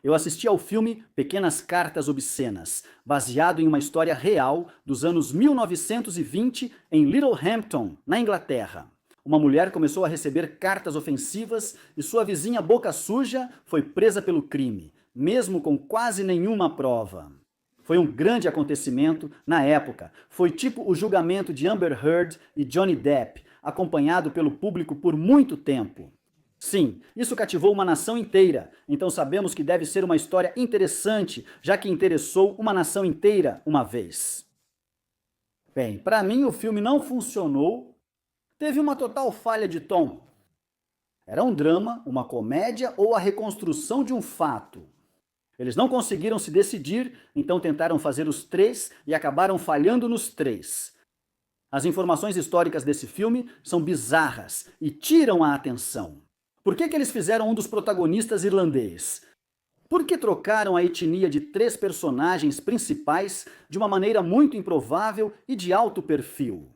Eu assisti ao filme Pequenas Cartas Obscenas, baseado em uma história real dos anos 1920 em Littlehampton, na Inglaterra. Uma mulher começou a receber cartas ofensivas e sua vizinha Boca Suja foi presa pelo crime, mesmo com quase nenhuma prova. Foi um grande acontecimento na época. Foi tipo o julgamento de Amber Heard e Johnny Depp, acompanhado pelo público por muito tempo. Sim, isso cativou uma nação inteira, então sabemos que deve ser uma história interessante, já que interessou uma nação inteira uma vez. Bem, para mim o filme não funcionou, teve uma total falha de tom. Era um drama, uma comédia ou a reconstrução de um fato. Eles não conseguiram se decidir, então tentaram fazer os três e acabaram falhando nos três. As informações históricas desse filme são bizarras e tiram a atenção. Por que eles fizeram um dos protagonistas irlandês? Por que trocaram a etnia de três personagens principais de uma maneira muito improvável e de alto perfil?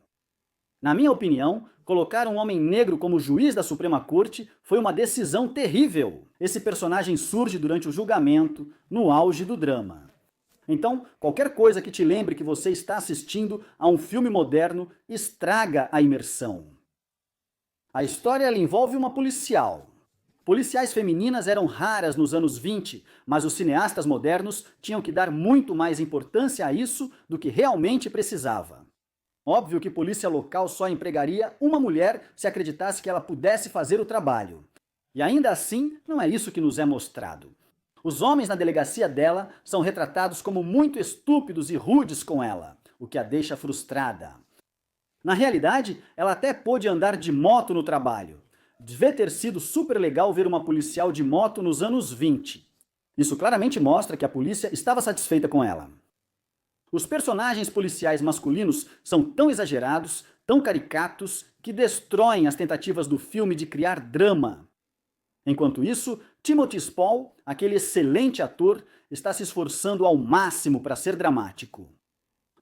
Na minha opinião, colocar um homem negro como juiz da Suprema Corte foi uma decisão terrível. Esse personagem surge durante o julgamento, no auge do drama. Então, qualquer coisa que te lembre que você está assistindo a um filme moderno estraga a imersão. A história ela envolve uma policial. Policiais femininas eram raras nos anos 20, mas os cineastas modernos tinham que dar muito mais importância a isso do que realmente precisava. Óbvio que polícia local só empregaria uma mulher se acreditasse que ela pudesse fazer o trabalho. E ainda assim, não é isso que nos é mostrado. Os homens na delegacia dela são retratados como muito estúpidos e rudes com ela, o que a deixa frustrada. Na realidade, ela até pôde andar de moto no trabalho. Devia ter sido super legal ver uma policial de moto nos anos 20. Isso claramente mostra que a polícia estava satisfeita com ela. Os personagens policiais masculinos são tão exagerados, tão caricatos, que destroem as tentativas do filme de criar drama. Enquanto isso, Timothy Spall, aquele excelente ator, está se esforçando ao máximo para ser dramático.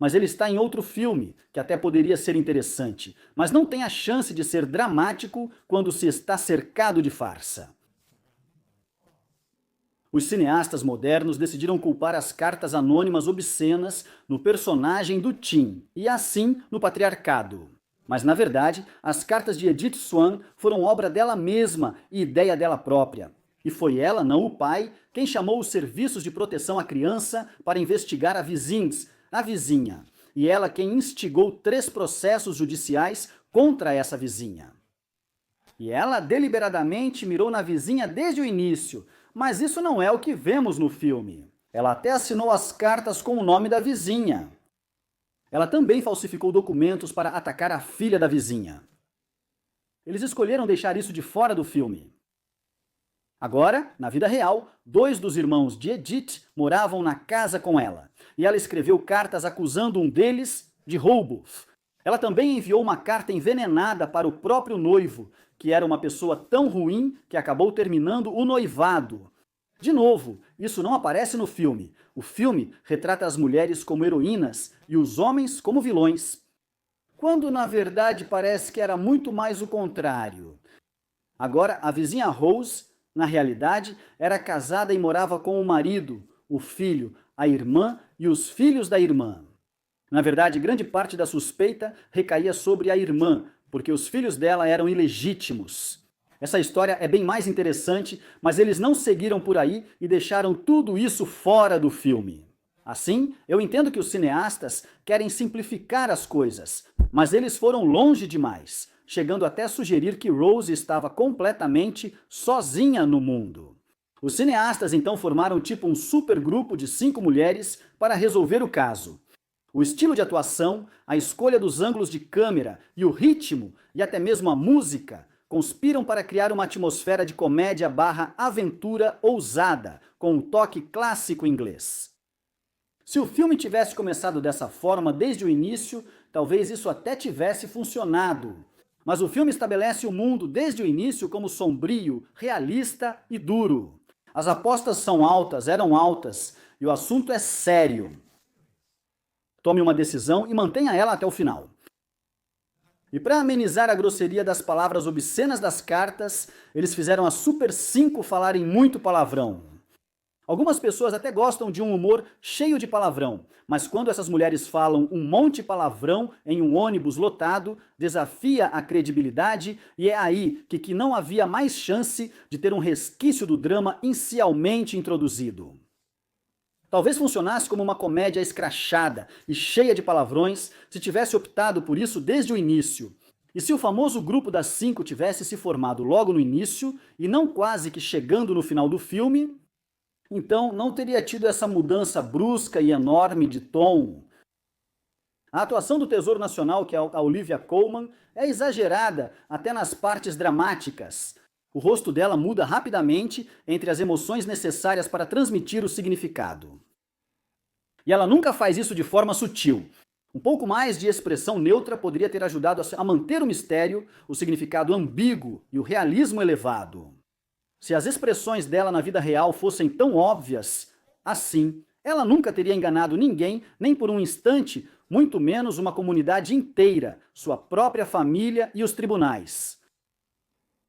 Mas ele está em outro filme, que até poderia ser interessante, mas não tem a chance de ser dramático quando se está cercado de farsa. Os cineastas modernos decidiram culpar as cartas anônimas obscenas no personagem do Tim, e assim no patriarcado. Mas, na verdade, as cartas de Edith Swan foram obra dela mesma e ideia dela própria. E foi ela, não o pai, quem chamou os serviços de proteção à criança para investigar a vizinha. E ela quem instigou 3 processos judiciais contra essa vizinha. E ela deliberadamente mirou na vizinha desde o início, mas isso não é o que vemos no filme. Ela até assinou as cartas com o nome da vizinha. Ela também falsificou documentos para atacar a filha da vizinha. Eles escolheram deixar isso de fora do filme. Agora, na vida real, 2 dos irmãos de Edith moravam na casa com ela, e ela escreveu cartas acusando um deles de roubo. Ela também enviou uma carta envenenada para o próprio noivo, que era uma pessoa tão ruim que acabou terminando o noivado. De novo, isso não aparece no filme. O filme retrata as mulheres como heroínas e os homens como vilões. Quando na verdade parece que era muito mais o contrário. Agora, a vizinha Rose, na realidade, era casada e morava com o marido, o filho, a irmã e os filhos da irmã. Na verdade, grande parte da suspeita recaía sobre a irmã, porque os filhos dela eram ilegítimos. Essa história é bem mais interessante, mas eles não seguiram por aí e deixaram tudo isso fora do filme. Assim, eu entendo que os cineastas querem simplificar as coisas, mas eles foram longe demais, chegando até a sugerir que Rose estava completamente sozinha no mundo. Os cineastas então formaram tipo um supergrupo de 5 mulheres para resolver o caso. O estilo de atuação, a escolha dos ângulos de câmera e o ritmo, e até mesmo a música, conspiram para criar uma atmosfera de comédia barra aventura ousada, com um toque clássico inglês. Se o filme tivesse começado dessa forma desde o início, talvez isso até tivesse funcionado. Mas o filme estabelece o mundo desde o início como sombrio, realista e duro. As apostas são altas, eram altas, e o assunto é sério. Tome uma decisão e mantenha ela até o final. E para amenizar a grosseria das palavras obscenas das cartas, eles fizeram as Super 5 falarem muito palavrão. Algumas pessoas até gostam de um humor cheio de palavrão, mas quando essas mulheres falam um monte de palavrão em um ônibus lotado, desafia a credibilidade e é aí que não havia mais chance de ter um resquício do drama inicialmente introduzido. Talvez funcionasse como uma comédia escrachada e cheia de palavrões se tivesse optado por isso desde o início. E se o famoso grupo das 5 tivesse se formado logo no início e não quase que chegando no final do filme, então não teria tido essa mudança brusca e enorme de tom. A atuação do Tesouro Nacional, que é a Olivia Colman, é exagerada até nas partes dramáticas. O rosto dela muda rapidamente entre as emoções necessárias para transmitir o significado. E ela nunca faz isso de forma sutil. Um pouco mais de expressão neutra poderia ter ajudado a manter o mistério, o significado ambíguo e o realismo elevado. Se as expressões dela na vida real fossem tão óbvias assim, ela nunca teria enganado ninguém, nem por um instante, muito menos uma comunidade inteira, sua própria família e os tribunais.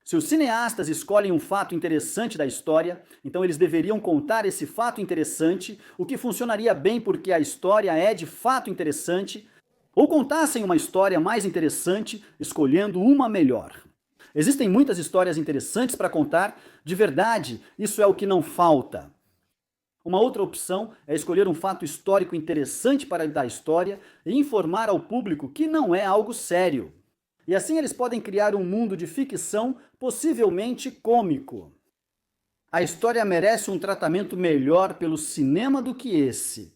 Se os cineastas escolhem um fato interessante da história, então eles deveriam contar esse fato interessante, o que funcionaria bem porque a história é de fato interessante, ou contassem uma história mais interessante, escolhendo uma melhor. Existem muitas histórias interessantes para contar, de verdade, isso é o que não falta. Uma outra opção é escolher um fato histórico interessante para da história e informar ao público que não é algo sério. E assim eles podem criar um mundo de ficção possivelmente cômico. A história merece um tratamento melhor pelo cinema do que esse.